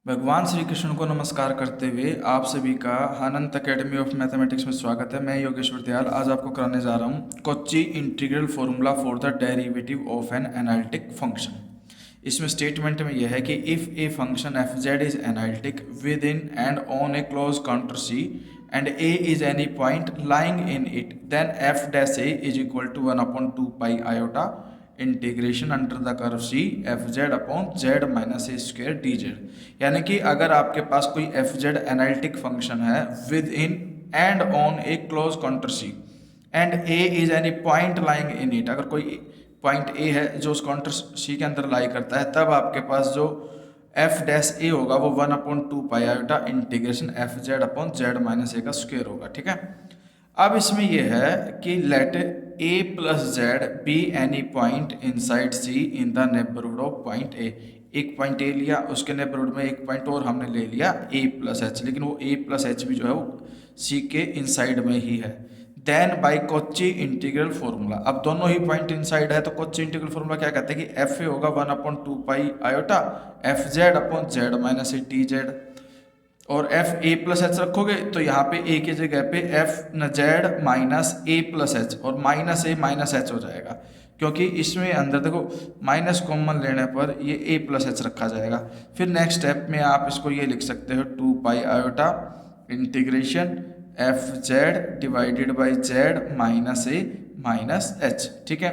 भगवान श्री कृष्ण को नमस्कार करते हुए आप सभी का अनंत एकेडमी ऑफ मैथमेटिक्स में स्वागत है। मैं योगेश्वर दयाल आज आपको कराने जा रहा हूँ Cauchy integral formula for the derivative of an analytic function. इसमें स्टेटमेंट में यह है कि if a function f z is analytic within and on a close contour C and a is any point lying in it then f dash a is equal to 1/2 pi iota integration under the curve C f z upon z minus a square d z. यानी कि अगर आपके पास कोई f z analytic function है within and on a close contour C and a is any point lying in it, अगर कोई point A है जो उस काउंटर सी के अंदर लाई करता है, तब आपके पास जो एफ डैश ए होगा वो 1/2 pi iota integration f z upon z minus a का स्क्वायर होगा। ठीक है, अब इसमें यह है कि let a plus z be any point inside C in the neighbourhood of point a. एक पॉइंट ए लिया, उसके नेबरहुड में एक पॉइंट और हमने ले लिया a प्लस एच, लेकिन वो a प्लस एच भी जो है वो c के इनसाइड में ही है। Then by Cauchy integral formula, अब दोनों ही पॉइंट इनसाइड है तो कॉची इंटीग्रल फॉर्मूला क्या कहते हैं कि एफ ए होगा 1/2 pi iota f z upon z minus A T Z, और एफ ए प्लस एच रखोगे तो यहाँ पे ए की जगह पे एफ न जेड माइनस ए प्लस एच और माइनस ए माइनस एच हो जाएगा, क्योंकि इसमें अंदर देखो माइनस कॉमन लेने पर ये ए प्लस एच रखा जाएगा। फिर नेक्स्ट स्टेप में आप इसको ये लिख सकते हो 2 पाई iota integration f z divided by z minus A minus H. ठीक है,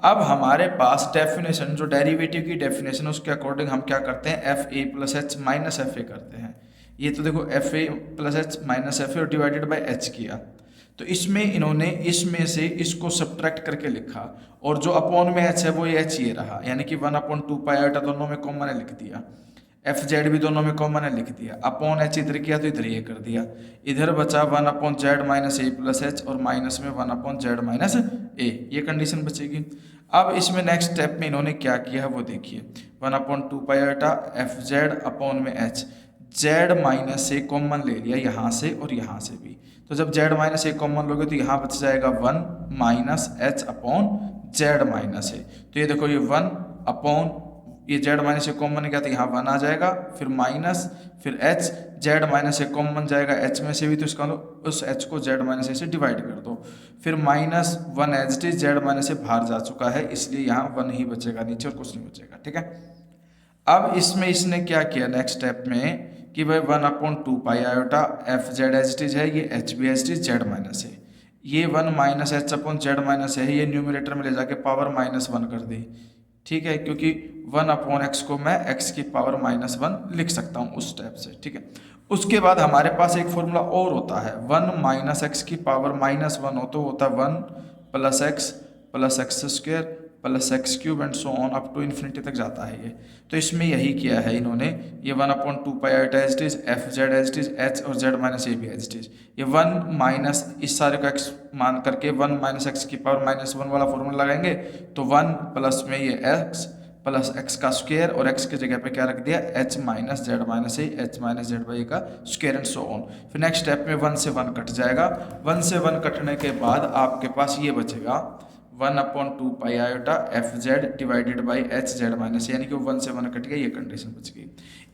अब हमारे पास डेफिनेशन जो डेरिवेटिव की डेफिनेशन है उसके अकॉर्डिंग हम क्या करते हैं, F a plus H minus f ए करते हैं। ये तो देखो F a plus H minus f ए और डिवाइडेड बाई एच किया, तो इसमें इन्होंने इसमें से इसको सब्ट्रैक्ट करके लिखा और जो अपॉन में एच है वो एच ये रहा, यानी कि 1/2 पाई आयोटा दोनों में कॉमन है लिख दिया, एफ जेड भी दोनों में कॉमन है लिख दिया, अपॉन एच इधर किया तो इधर ये कर दिया, इधर बचा 1/z माइनस ए प्लस एच और माइनस में 1/z माइनस ए, ये कंडीशन बचेगी। अब इसमें नेक्स्ट स्टेप में इन्होंने क्या किया है वो देखिए, 1/2 pi iota f z upon में एच, जेड माइनस ए कॉमन ले लिया यहाँ से और यहाँ से भी, तो जब जेड माइनस ए कॉमन लोगे तो यहाँ बच जाएगा 1 minus h upon z minus a, तो ये देखो ये 1 अपॉन ये जेड माइनस ए कॉमन गया तो यहाँ 1 आ जाएगा, फिर माइनस फिर एच, जेड माइनस ए कॉमन जाएगा एच में से भी, तो इसका उस एच को जेड माइनस ए से डिवाइड कर दो, फिर minus 1 h t z minus a बाहर जा चुका है इसलिए यहाँ 1 ही बचेगा नीचे और कुछ नहीं बचेगा। ठीक है, अब इसमें इसने क्या किया नेक्स्ट स्टेप में कि भाई 1/2 pi iota f z h t है, ये h b h t z minus है, ये 1 minus h upon z minus है, ये न्यूमरेटर में ले जाके पावर -1 कर दी। ठीक है, क्योंकि 1/x को मैं x की पावर -1 लिख सकता हूँ उस स्टेप से। ठीक है, उसके बाद हमारे पास एक फॉर्मूला और होता है, 1 माइनस एक्स की पावर -1 हो तो होता है 1 plus x square plus x cube and so on up to infinity तक जाता है ये। तो इसमें यही किया है इन्होंने, ये 1/2 पाई आयोटा एच टीज एफ जेड एच टीज एच और z minus a b h टीज, ये 1 माइनस इस सारे को एक्स मान करके 1 माइनस एक्स की पावर -1 वाला फॉर्मूला लगाएंगे, तो 1 प्लस में ये एक्स प्लस एक्स का स्क्वायर और एक्स की जगह पे क्या रख दिया H minus Z minus A H minus Z by का स्क्वायर एंड सो ऑन। फिर नेक्स्ट स्टेप में 1 से 1 कट जाएगा, 1 से 1 कटने के बाद आपके पास ये बचेगा 1/2 pi iota f z divided by H Z minus, यानी कि 1 से 1 कट गया, ये कंडीशन बच गई।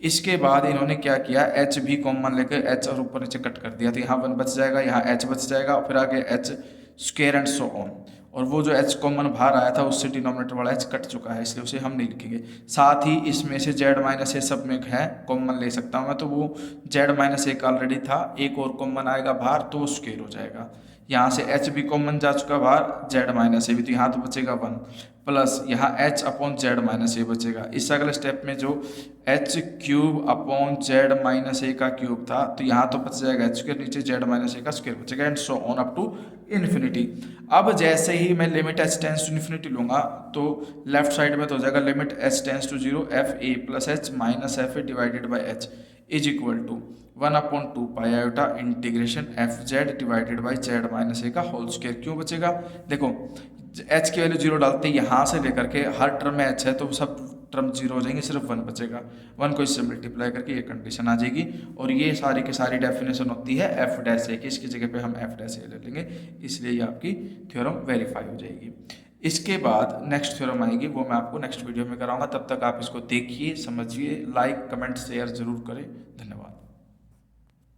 इसके बाद इन्होंने क्या किया, एच भी कॉमन लेकर एच और ऊपर नीचे कट कर दिया, तो यहाँ 1 बच जाएगा, यहाँ एच बच जाएगा, फिर आगे H square and so on, और वो जो एच कॉमन बाहर आया था उससे डिनोमिनेटर वाला एच कट चुका है इसलिए उसे हम नहीं लिखेंगे। साथ ही इसमें से जेड माइनस ए सब में है कॉमन ले सकता हूँ मैं, तो वो जेड माइनस एक ऑलरेडी था, एक और कॉमन आएगा बाहर तो वो स्क्वायर हो जाएगा। यहाँ से एच भी कॉमन जा चुका बाहर, जेड माइनस ए भी, तो यहाँ तो बचेगा 1 प्लस यहाँ h upon z minus a बचेगा। इस अगले स्टेप में जो h cube upon z minus a का क्यूब था तो यहाँ तो बच जाएगा एच स्क्वायर, नीचे जेड माइनस ए का स्क्वायर बचेगा and so on up to infinity. अब जैसे ही मैं limit h tends to infinity लूंगा तो लेफ्ट साइड में तो हो जाएगा limit h tends to 0 f a plus H minus f a divided by h is equal to 1/2 pi iota integration f z divided by z minus a का whole square. क्यों बचेगा, देखो H की value 0 डालते हैं, यहाँ से लेकर के हर टर्म में एच है तो सब टर्म 0 हो जाएंगे, सिर्फ 1 बचेगा, 1 को इससे मल्टीप्लाई करके ये कंडीशन आ जाएगी। और ये सारी की सारी डेफिनेशन होती है एफ डैश ए की, इसकी जगह पे हम एफ डैश ए ले लेंगे, इसलिए ये आपकी थ्योरम वेरीफाई हो जाएगी। इसके बाद नेक्स्ट थ्योरम आएगी, वो मैं आपको नेक्स्ट वीडियो में कराऊंगा। तब तक आप इसको देखिए, समझिए, लाइक कमेंट शेयर जरूर करें। धन्यवाद।